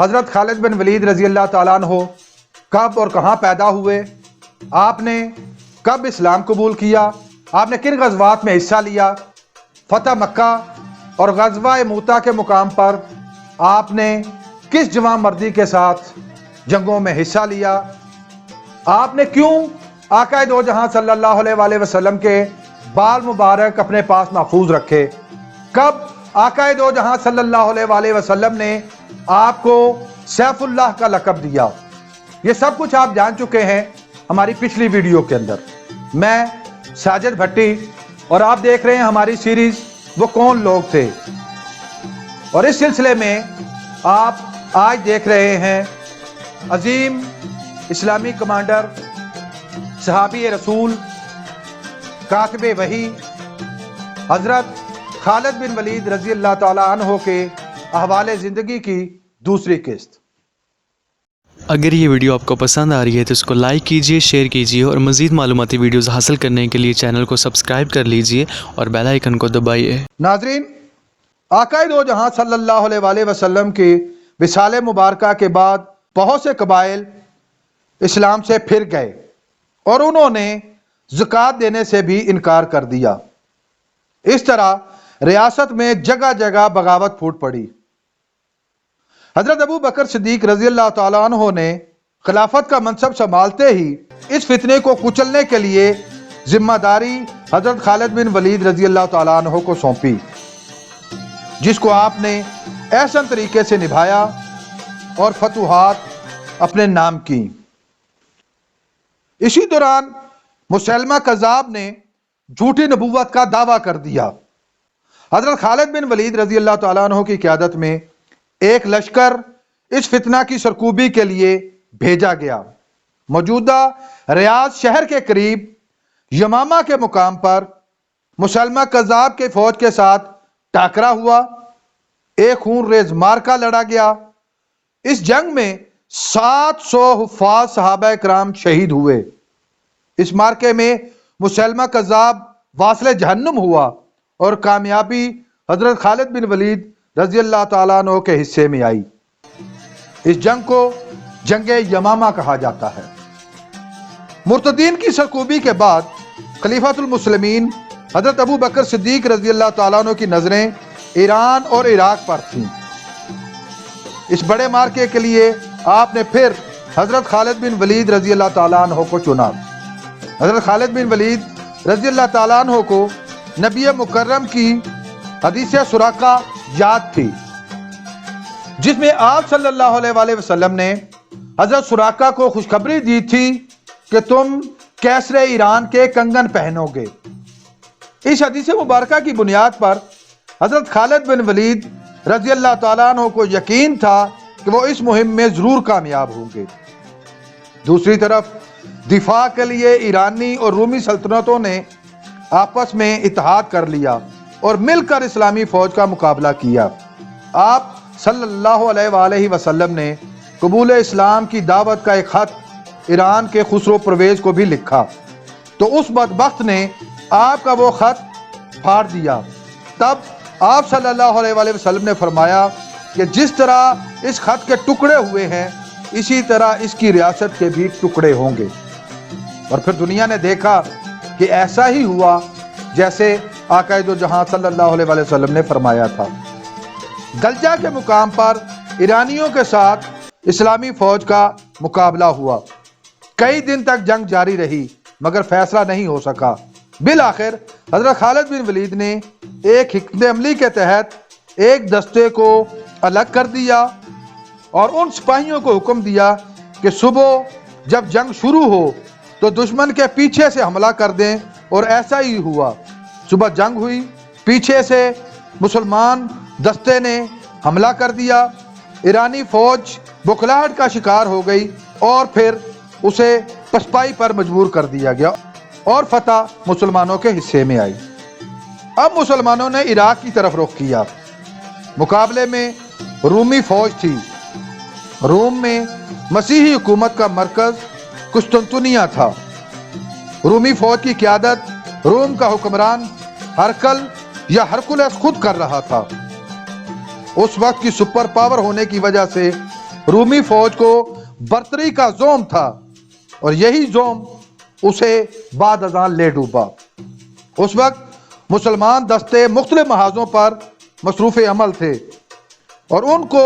حضرت خالد بن ولید رضی اللہ تعالیٰ عنہ کب اور کہاں پیدا ہوئے، آپ نے کب اسلام قبول کیا، آپ نے کن غزوات میں حصہ لیا، فتح مکہ اور غزوہ موتا کے مقام پر آپ نے کس جوان مردی کے ساتھ جنگوں میں حصہ لیا، آپ نے کیوں آقا دو جہاں صلی اللہ علیہ وآلہ وسلم کے بال مبارک اپنے پاس محفوظ رکھے، کب آقا دو جہاں صلی اللہ علیہ وآلہ وسلم نے آپ کو سیف اللہ کا لقب دیا، یہ سب کچھ آپ جان چکے ہیں ہماری پچھلی ویڈیو کے اندر۔ میں ساجد بھٹی اور آپ دیکھ رہے ہیں ہماری سیریز وہ کون لوگ تھے، اور اس سلسلے میں آپ آج دیکھ رہے ہیں عظیم اسلامی کمانڈر، صحابی رسول، کاتب وحی حضرت خالد بن ولید رضی اللہ تعالیٰ عنہ کے احوال زندگی کی دوسری قسط۔ اگر یہ ویڈیو آپ کو پسند آ رہی ہے تو اس کو لائک کیجئے، شیئر کیجئے اور مزید معلوماتی ویڈیوز حاصل کرنے کے لیے چینل کو سبسکرائب کر لیجئے اور بیل آئیکن کو دبائیے۔ ناظرین، آقا دو جہاں صلی اللہ علیہ وآلہ وسلم کی وصال مبارکہ کے بعد بہت سے قبائل اسلام سے پھر گئے اور انہوں نے زکوٰۃ دینے سے بھی انکار کر دیا۔ اس طرح ریاست میں جگہ جگہ بغاوت پھوٹ پڑی۔ حضرت ابو بکر صدیق رضی اللہ تعالیٰ عنہ نے خلافت کا منصب سنبھالتے ہی اس فتنے کو کچلنے کے لیے ذمہ داری حضرت خالد بن ولید رضی اللہ تعالیٰ عنہ کو سونپی، جس کو آپ نے احسن طریقے سے نبھایا اور فتوحات اپنے نام کی۔ اسی دوران مسلمہ کذاب نے جھوٹی نبوت کا دعویٰ کر دیا۔ حضرت خالد بن ولید رضی اللہ تعالیٰ عنہ کی قیادت میں ایک لشکر اس فتنہ کی سرکوبی کے لیے بھیجا گیا۔ موجودہ ریاض شہر کے قریب یمامہ کے مقام پر مسلمہ کذاب کے فوج کے ساتھ ٹاکرا ہوا، ایک خون ریز مارکا لڑا گیا۔ اس جنگ میں 700 حفاظ صحابہ کرام شہید ہوئے۔ اس مارکے میں مسلمہ کذاب واصل جہنم ہوا اور کامیابی حضرت خالد بن ولید رضی اللہ تعالیٰ عنہ کے حصے میں آئی۔ اس جنگ کو جنگ یمامہ کہا جاتا ہے۔ مرتدین کی سرکوبی کے بعد خلیفۃ المسلمین حضرت ابو بکر صدیق رضی اللہ تعالیٰ عنہ کی نظریں ایران اور عراق پر تھیں۔ اس بڑے مارکے کے لیے آپ نے پھر حضرت خالد بن ولید رضی اللہ تعالیٰ عنہ کو چنا۔ حضرت خالد بن ولید رضی اللہ تعالیٰ عنہ کو نبی مکرم کی حدیث سراقہ یاد تھی، جس میں آپ صلی اللہ علیہ وآلہ وسلم نے حضرت سراقہ کو خوشخبری دی تھی کہ تم کیسر ایران کے کنگن پہنو گے۔ اس حدیث مبارکہ کی بنیاد پر حضرت خالد بن ولید رضی اللہ تعالیٰ عنہ کو یقین تھا کہ وہ اس مہم میں ضرور کامیاب ہوں گے۔ دوسری طرف دفاع کے لیے ایرانی اور رومی سلطنتوں نے آپس میں اتحاد کر لیا اور مل کر اسلامی فوج کا مقابلہ کیا۔ آپ صلی اللہ علیہ وآلہ وسلم نے قبول اسلام کی دعوت کا ایک خط ایران کے خسرو پرویز کو بھی لکھا، تو اس بدبخت نے آپ کا وہ خط پھاڑ دیا۔ تب آپ صلی اللہ علیہ وآلہ وسلم نے فرمایا کہ جس طرح اس خط کے ٹکڑے ہوئے ہیں اسی طرح اس کی ریاست کے بھی ٹکڑے ہوں گے۔ اور پھر دنیا نے دیکھا کہ ایسا ہی ہوا جیسے آقا دو جہاں صلی اللہ علیہ وآلہ وسلم نے فرمایا تھا۔ گلجا کے مقام پر ایرانیوں کے ساتھ اسلامی فوج کا مقابلہ ہوا۔ کئی دن تک جنگ جاری رہی مگر فیصلہ نہیں ہو سکا۔ بالآخر حضرت خالد بن ولید نے ایک حکمت عملی کے تحت ایک دستے کو الگ کر دیا اور ان سپاہیوں کو حکم دیا کہ صبح جب جنگ شروع ہو تو دشمن کے پیچھے سے حملہ کر دیں، اور ایسا ہی ہوا۔ صبح جنگ ہوئی، پیچھے سے مسلمان دستے نے حملہ کر دیا، ایرانی فوج بکھلاہٹ کا شکار ہو گئی اور پھر اسے پسپائی پر مجبور کر دیا گیا اور فتح مسلمانوں کے حصے میں آئی۔ اب مسلمانوں نے عراق کی طرف رخ کیا۔ مقابلے میں رومی فوج تھی۔ روم میں مسیحی حکومت کا مرکز قسطنطنیہ تھا۔ رومی فوج کی قیادت روم کا حکمران ہرکل یا ہرکولس خود کر رہا تھا۔ اس وقت کی سپر پاور ہونے کی وجہ سے रूमी फौज को बर्तरी का जोम था और यही जोम उसे बाद अज़ान ले डूबा। उस वक्त मुसलमान दस्ते मुख्तलिफ महाजों पर मसरूफ़ अमल थे और उनको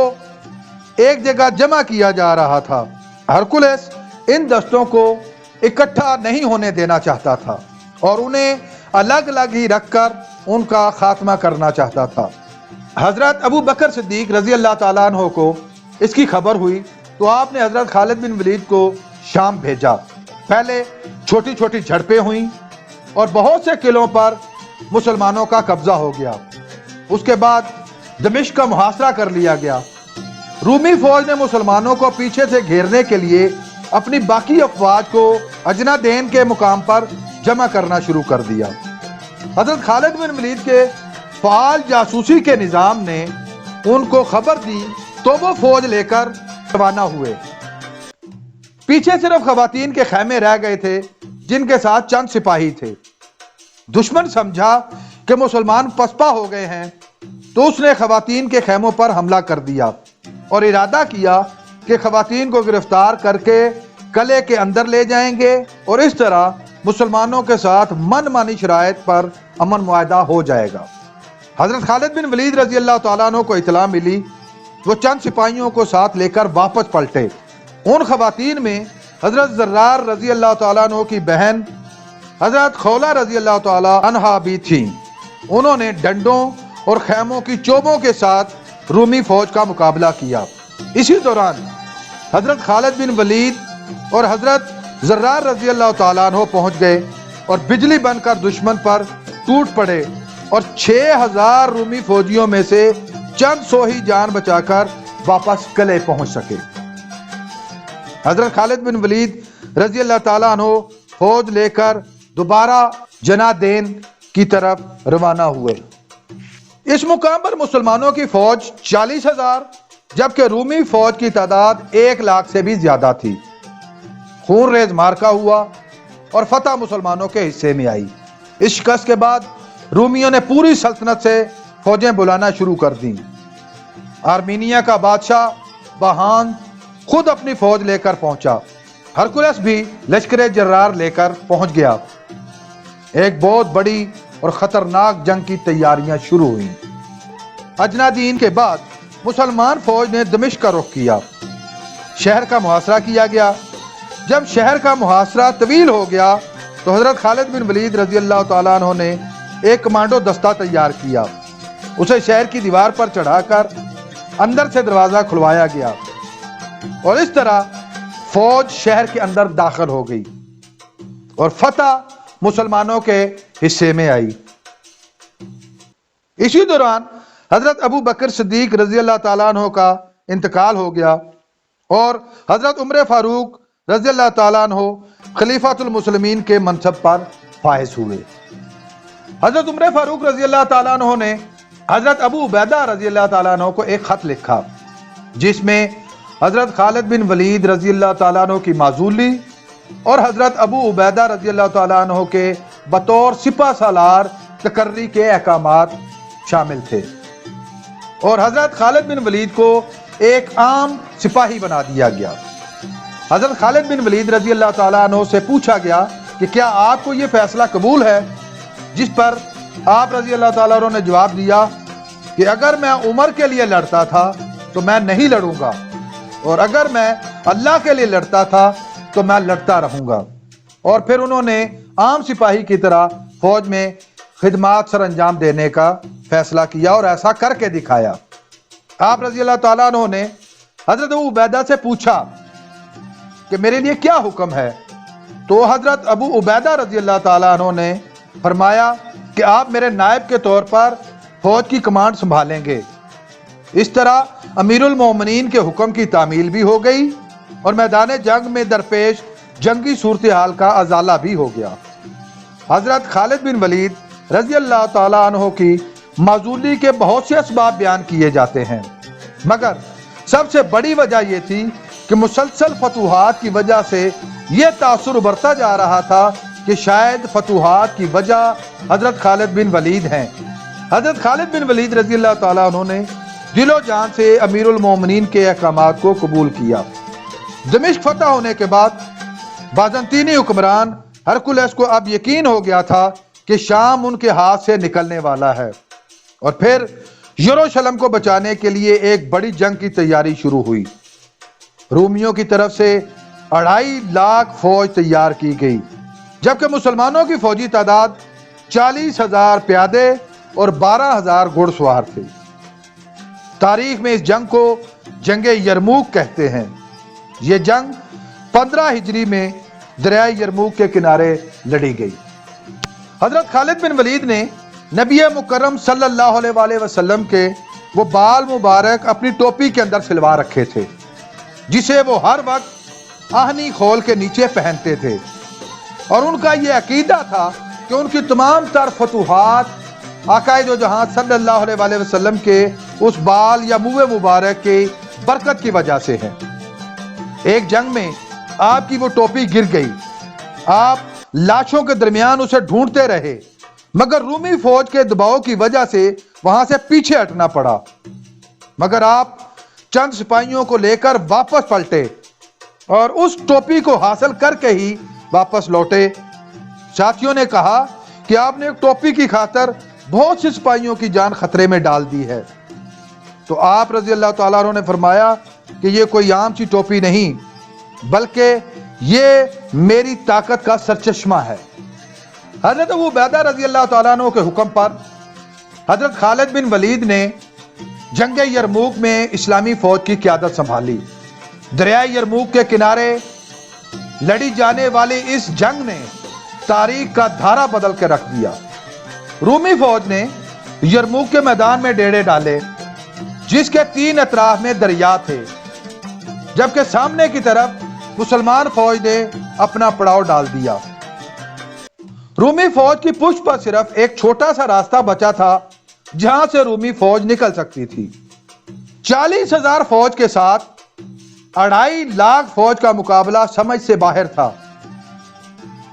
एक जगह जमा किया जा रहा था। हरकुलस इन दस्तों को इकट्ठा नहीं होने देना चाहता था और उन्हें अलग अलग ही रखकर उनका खात्मा करना चाहता था। हजरत अबू बकर सिद्दीक रजी अल्लाह ताला अन्हो को इसकी खबर हुई तो आपने हजरत खालिद बिन वलीद को शाम भेजा। पहले छोटी छोटी झड़पें हुई और बहुत से किलों पर मुसलमानों का कब्जा हो गया। उसके बाद दमिश्क का मुहासरा कर लिया गया। रूमी फौज ने मुसलमानों को पीछे से घेरने के लिए अपनी बाकी अफवाज को अजनादेन के मुकाम पर जमा करना शुरू कर दिया। हजरत खालिद बिन वलीद के फाल जासूसी के निजाम ने उनको खबर दी तो वो फौज लेकर रवाना हुए। पीछे सिर्फ खवातीन के खैमे रह गए थे जिनके साथ चंद सिपाही थे। दुश्मन समझा कि मुसलमान पसपा हो गए हैं तो उसने खवातीन के खैमों पर हमला कर दिया और इरादा किया कि खवातीन को गिरफ्तार करके कले के अंदर ले जाएंगे और इस तरह मुसलमानों के साथ मनमानी शराइत पर अमन मुआहदा हो जाएगा। हजरत खालिद बिन वलीद रजी अल्लाह तआला अन्हु को इतला मिली। वो चंद सिपाहियों को साथ लेकर वापस पलटे। उन खवातीन में हजरत जर्रार रजी अल्लाह तआला अन्हु की बहन हजरत खौला रजी अल्लाह तआला अन्हा भी थी। उन्होंने डंडों और खैमों की चोबों के साथ रूमी फौज का मुकाबला किया। इसी दौरान हजरत खालिद बिन वलीद और हजरत जर्रार रजी अल्लाह तआला अन्हु पहुंच गए और बिजली बनकर दुश्मन पर टूट पड़े और 6000 रूमी फौजियों में से चंद सौ ही जान बचाकर वापस किले पहुंच सके। हजरत खालिद बिन वलीद रजी अल्लाह तआला अन्हु फौज लेकर दोबारा जनादेन की तरफ रवाना हुए। इस मुकाम पर मुसलमानों की फौज 40,000 जबकि रूमी फौज की तादाद 1 लाख से भी ज्यादा थी। खून रेज मार्का हुआ और फतह मुसलमानों के हिस्से में आई। इस शिकस्त के बाद रूमियों ने पूरी सल्तनत से फौजें बुलाना शुरू कर दी। आर्मीनिया का बादशाह बहान खुद अपनी फौज लेकर पहुंचा। हरकुलस भी लश्कर जर्रार लेकर पहुंच गया। एक बहुत बड़ी और खतरनाक जंग की तैयारियां शुरू हुई। अजनादीन के बाद मुसलमान फौज ने दमिश्क का रुख किया। शहर का मुहासरा किया गया। जब शहर का मुहासरा तवील हो गया तो हजरत खालिद बिन वलीद रजी अल्लाह तआला अन्हु ने एक कमांडो दस्ता तैयार किया। उसे शहर की दीवार पर चढ़ाकर अंदर से दरवाजा खुलवाया गया और इस तरह फौज शहर के अंदर दाखिल हो गई और फतह मुसलमानों के हिस्से में आई। इसी दौरान हजरत अबू बकर सिद्दीक रजी अल्लाह तआला अन्हु का इंतकाल हो गया और हजरत उमर फारूक रजी अल्लाह तआला अन्हु खलीफातुल मुस्लिमीन के मनसब पर फाइज हुए। हजरत उमर फारूक रजी अल्लाह तआला अन्हु ने हजरत अबू उबैदा रजी अल्लाह तआला अन्हु को एक खत लिखा जिसमें हजरत खालिद बिन वलीद रजी अल्लाह तआला अन्हु की माजूली और हजरत अबू उबैदा रजी अल्लाह तआला अन्हु के बतौर सिपा सालार तकर्री के अहकामात शामिल थे और हजरत खालिद बिन वलीद को एक आम सिपाही बना दिया गया। हजरत खालिद बिन वलीद रजी अल्लाह तआला अन्हु से पूछा गया कि क्या आपको ये फैसला कबूल है, जिस पर आप रजी अल्लाह तआला अन्हु ने जवाब दिया कि अगर मैं उमर के लिए लड़ता था तो मैं नहीं लड़ूंगा और अगर मैं अल्लाह के लिए लड़ता था तो मैं लड़ता रहूंगा। और फिर उन्होंने आम सिपाही की तरह फौज में खिदमात सर अंजाम देने का फैसला किया और ऐसा करके दिखाया। आप रजी अल्लाह तआला अन्हु ने हजरत अबू उबैदा से पूछा कि मेरे लिए क्या हुक्म है, तो हजरत अबू उबैदा रजी अल्लाह तआला अन्हु ने फरमाया कि आप मेरे नायब के तौर पर फौज की कमांड संभालेंगे। इस तरह अमीरुल मोमिनीन के हुक्म की तामील भी हो गई और मैदान जंग में दरपेश जंगी सूरत हाल का अजाला भी हो गया। हजरत खालिद बिन वलीद रजी अल्लाह तआला अन्हु की माजूली के बहुत से असबाब बयान किए जाते हैं, मगर सबसे बड़ी वजह यह थी कि मुसलसल फतूहात की वजह से यह तासुर उभरता जा रहा था कि शायद फतूहात की वजह हजरत खालिद बिन वलीद हैं। हजरत खालिद बिन वलीद रजी अल्लाह तआला अन्हु ने दिलो जान से अमीरुल मोमिनीन के अहकामात को कबूल किया। दमिश्क फतह होने के बाद बाज़ंतीनी हुक्मरान हरकुलस को अब यकीन हो गया था कि शाम उनके हाथ से निकलने वाला है, और फिर यरूशलेम को बचाने के लिए एक बड़ी जंग की तैयारी शुरू हुई। रोमियों की तरफ से 2.5 लाख फौज तैयार की गई, जबकि मुसलमानों की फौजी तादाद 40,000 प्यादे और 12,000 घुड़सवार थे। तारीख में इस जंग को जंगे यरमूक कहते हैं। यह जंग 15 हिजरी में दरिया यरमूक के किनारे लड़ी गई। हजरत खालिद बिन वलीद ने नबी मुकर्रम सल्लल्लाहु अलैहि वसल्लम के वो बाल मुबारक अपनी टोपी के अंदर सिलवा रखे थे, जिसे वो हर वक्त आहनी खोल के नीचे पहनते थे, और उनका ये अकीदा था कि उनकी तमाम तर फतूहात आकाए दो जहां सल्लल्लाहु अलैहि वसल्लम के उस बाल या मुँह मुबारक के बरकत की वजह से है। एक जंग में आपकी वो टोपी गिर गई। आप लाशों के दरमियान उसे ढूंढते रहे, मगर रूमी फौज के दबाव की वजह से वहां से पीछे हटना पड़ा। मगर आप चंद सिपाहियों को लेकर वापस पलटे और उस टोपी को हासिल करके ही वापस लौटे। साथियों ने कहा कि आपने एक टोपी की खातिर बहुत से सिपाहियों की जान खतरे में डाल दी है। तो आप रजी अल्लाह तआला अन्हु ने फरमाया कि ये कोई आम सी टोपी नहीं, बल्कि ये मेरी ताकत का सरचश्मा है। हजरत अबू उबैदा रजी अल्लाह तआला अन्हु के हुक्म पर हजरत खालिद बिन वलीद ने जंग यरमूक में इस्लामी फौज की क़यादत संभाली। दरिया यरमूक के किनारे लड़ी जाने वाली इस जंग ने तारीख का धारा बदल के रख दिया। रूमी फौज ने यरमूक के मैदान में डेरे डाले, जिसके 3 अतराफ में दरिया थे, जबकि सामने की तरफ मुसलमान फौज ने अपना पड़ाव डाल दिया। रूमी फौज की पुष्ट पर सिर्फ एक छोटा सा रास्ता बचा था जहां से रूमी फौज निकल सकती थी। 40,000 फौज के साथ 2.5 लाख फौज का मुकाबला समझ से बाहर था।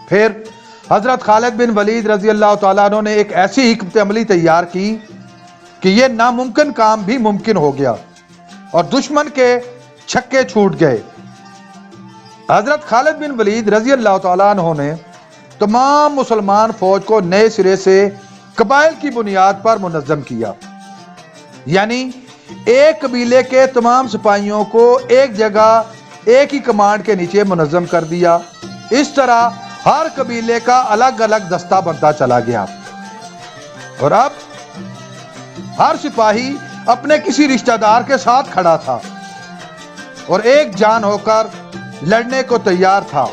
फिर हजरत खालिद बिन वलीद रजी अल्लाह तआला अन्हु ने एक ऐसी हिकमत अमली तैयार की कि यह नामुमकिन काम भी मुमकिन हो गया और दुश्मन के छक्के छूट गए। हजरत खालिद बिन वलीद रजी अल्लाह तआला अन्हु ने तमाम मुसलमान फौज को नए सिरे से कबाइल की बुनियाद पर मुनज़्ज़म किया, यानी एक कबीले के तमाम सिपाहियों को एक जगह एक ही कमांड के नीचे मुनज़्ज़म कर दिया। इस तरह हर कबीले का अलग अलग दस्ता बनता चला गया, और अब हर सिपाही अपने किसी रिश्तेदार के साथ खड़ा था और एक जान होकर लड़ने को तैयार था।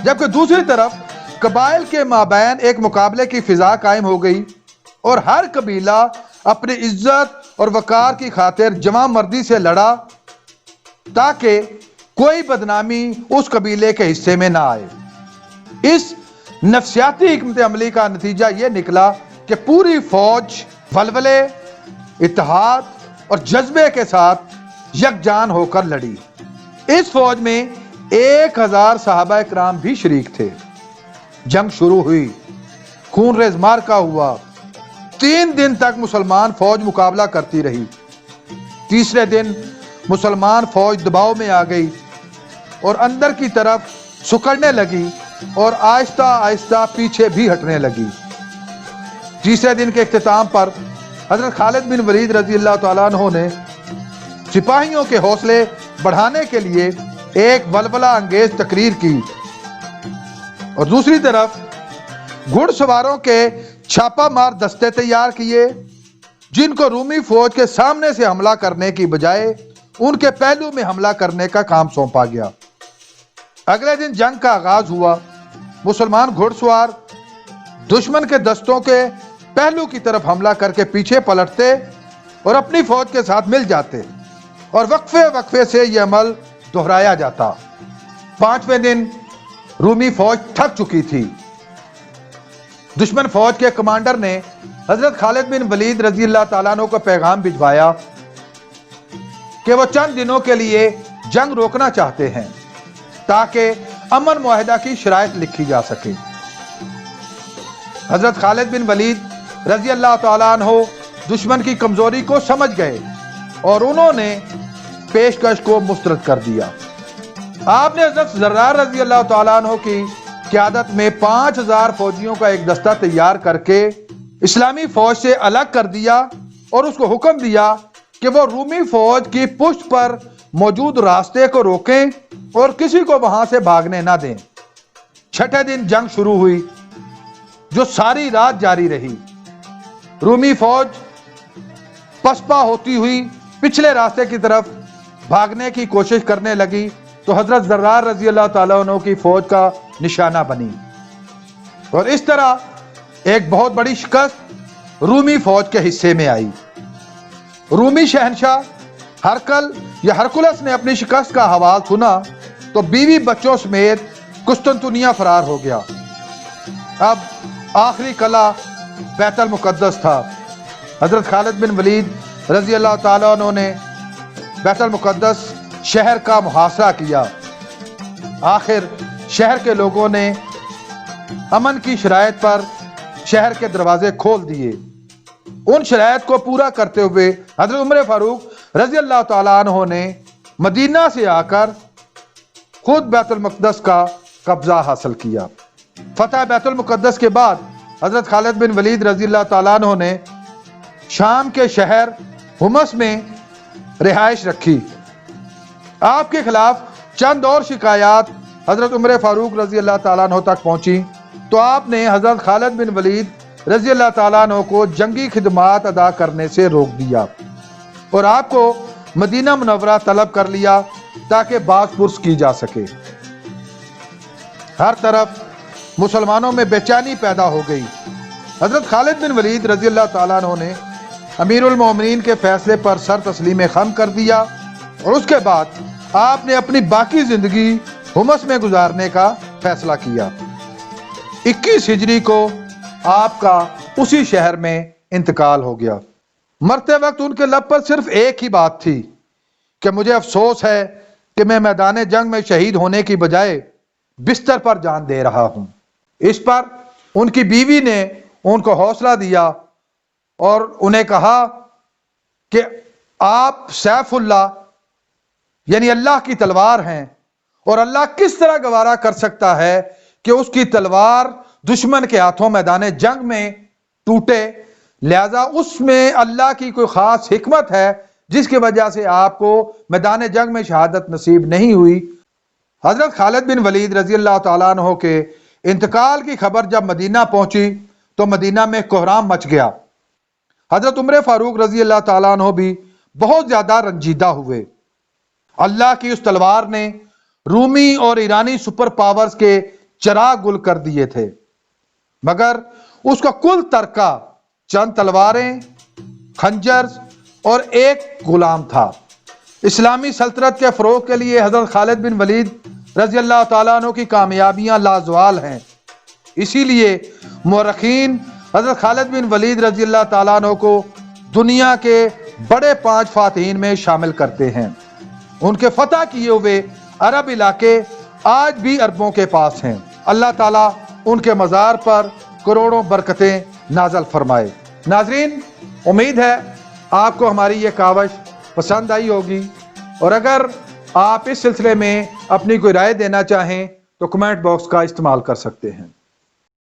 जबकि दूसरी तरफ कबाइल के माबैन एक मुकाबले की फिजा कायम हो गई और हर कबीला अपनी इज्जत और वकार की खातिर जमा मर्दी से लड़ा ताकि कोई बदनामी उस कबीले के हिस्से में ना आए। इस नफसियाती हिकमत अमली का नतीजा यह निकला कि पूरी फौज वलवले, इत्तेहाद और जज्बे के साथ यकजान होकर लड़ी। इस फौज में 1000 सहाबा इकराम भी शरीक थे। जंग शुरू हुई, खून रेज मार्का हुआ। 3 दिन तक मुसलमान फौज मुकाबला करती रही। तीसरे दिन मुसलमान फौज दबाव में आ गई और अंदर की तरफ सुकड़ने लगी और आहिस्ता आहिस्ता पीछे भी हटने लगी। तीसरे दिन के इख्तिताम पर हजरत खालिद बिन वलीद रजी अल्लाह तआला अन्हु ने सिपाहियों के हौसले बढ़ाने के लिए एक वलवला अंगेज तकरीर की, और दूसरी तरफ घुड़सवारों के छापा मार दस्ते तैयार किए, जिनको रूमी फौज के सामने से हमला करने की बजाय उनके पहलू में हमला करने का काम सौंपा गया। अगले दिन जंग का आगाज हुआ। मुसलमान घुड़सवार दुश्मन के दस्तों के पहलू की तरफ हमला करके पीछे पलटते और अपनी फौज के साथ मिल जाते, और वक्फे वक्फे से यह अमल दोहराया जाता। 5वें दिन रूमी फौज थक चुकी थी। दुश्मन फौज के कमांडर ने हजरत खालिद बिन वलीद रजी अल्लाह तआला अन्हु को पैगाम भिजवाया कि वो चंद दिनों के लिए जंग रोकना चाहते हैं ताकि अमन मुआहिदा की शराइत लिखी जा सके। हजरत खालिद बिन वलीद रजी अल्लाह तआला अन्हु दुश्मन की कमजोरी को समझ गए और उन्होंने पेशकश को मुस्तरद कर दिया। आपने हज़रत ज़र्रार रज़ी अल्लाह तआला अन्हु की क़यादत में 5000 फौजियों का एक दस्ता तैयार करके इस्लामी फौज से अलग कर दिया और उसको हुक्म दिया कि वो रूमी फौज की पुष्ट पर मौजूद रास्ते को रोकें और किसी को वहां से भागने ना दें। छठे दिन जंग शुरू हुई जो सारी रात जारी रही। रूमी फौज पसपा होती हुई पिछले रास्ते की तरफ भागने की कोशिश करने लगी तो हजरत ज़र्रार रज़ी अल्लाह ताला अन्हु की फौज का निशाना बनी और इस तरह एक बहुत बड़ी शिकस्त रूमी फौज के हिस्से में आई। रूमी शहनशाह हरकल या हरकुलस ने अपनी शिकस्त का हवाल सुना तो बीवी बच्चों समेत कुस्तुनतुनिया फरार हो गया। अब आखिरी कला बैतुल मुक़द्दस था। हजरत खालिद बिन वलीद रज़ी अल्लाह ताला अन्हु ने बैतुल मुक़द्दस शहर का मुहासरा किया। आखिर शहर के लोगों ने अमन की शराइत पर शहर के दरवाजे खोल दिए। उन शराइत को पूरा करते हुए हजरत उमर फारूक रज़ी अल्लाह ताला अन्हु ने मदीना से आकर खुद बैतुल मुक़द्दस का कब्जा हासिल किया। फतह बैतुल मुक़द्दस के बाद हजरत खालिद बिन वलीद रज़ी अल्लाह ताला अन्हु ने शाम के शहर हुमस में रिहाइश रखी। आपके खिलाफ चंद और शिकायत हजरत उमर फारूक रज़ी अल्लाह ताला अन्हु तक पहुंची तो आपने हजरत खालिद बिन वलीद रज़ी अल्लाह ताला अन्हु को जंगी खिदमात अदा करने से रोक दिया और आपको मदीना मुनव्वरा तलब कर लिया ताकि बासपुरस की जा सके। हर तरफ मुसलमानों में बेचैनी पैदा हो गई। हजरत खालिद बिन वलीद रज़ी अल्लाह ताला अन्हु ने अमीरुल मोमिनीन के फैसले पर सर तस्लीम खम कर दिया और उसके बाद आपने अपनी बाकी जिंदगी हुमस में गुजारने का फैसला किया। 21 हिजरी को आपका उसी शहर में इंतकाल हो गया। मरते वक्त उनके लब पर सिर्फ एक ही बात थी कि मुझे अफसोस है कि मैं मैदान जंग में शहीद होने की बजाय बिस्तर पर जान दे रहा हूं। इस पर उनकी बीवी ने उनको हौसला दिया और उन्हें कहा कि आप सैफुल्लाह यानी अल्लाह की तलवार हैं और अल्लाह किस तरह गवारा कर सकता है कि उसकी तलवार दुश्मन के हाथों मैदान जंग में टूटे, लिहाजा उसमें अल्लाह की कोई खास हिकमत है जिसकी वजह से आपको मैदान जंग में शहादत नसीब नहीं हुई। हजरत खालिद बिन वलीद रज़ी अल्लाह ताला अन्हु के इंतकाल की खबर जब मदीना पहुंची तो मदीना में कोहराम मच गया। हजरत उमर फारूक रज़ी अल्लाह ताला अन्हु भी बहुत ज्यादा रंजीदा हुए। अल्लाह की उस तलवार ने रूमी और ईरानी सुपर पावर्स के चिराग गुल कर दिए थे, मगर उसका कुल तरका चंद तलवारें, खंजर और एक गुलाम था। इस्लामी सल्तनत के फरोग के लिए हजरत खालिद बिन वलीद रज़ी अल्लाह ताला अन्हु की कामयाबियां लाजवाल हैं। इसीलिए मुअर्रिखीन हजरत खालिद बिन वलीद रज़ी अल्लाह ताला अन्हु को दुनिया के बड़े 5 फातिहीन में शामिल करते हैं। उनके फतह किए हुए अरब इलाके आज भी अरबों के पास हैं। अल्लाह ताला उनके मज़ार पर करोड़ों बरकतें नाज़िल फरमाए। नाज़रीन, उम्मीद है आपको हमारी ये कावश पसंद आई होगी और अगर आप इस सिलसिले में अपनी कोई राय देना चाहें तो कमेंट बॉक्स का इस्तेमाल कर सकते हैं।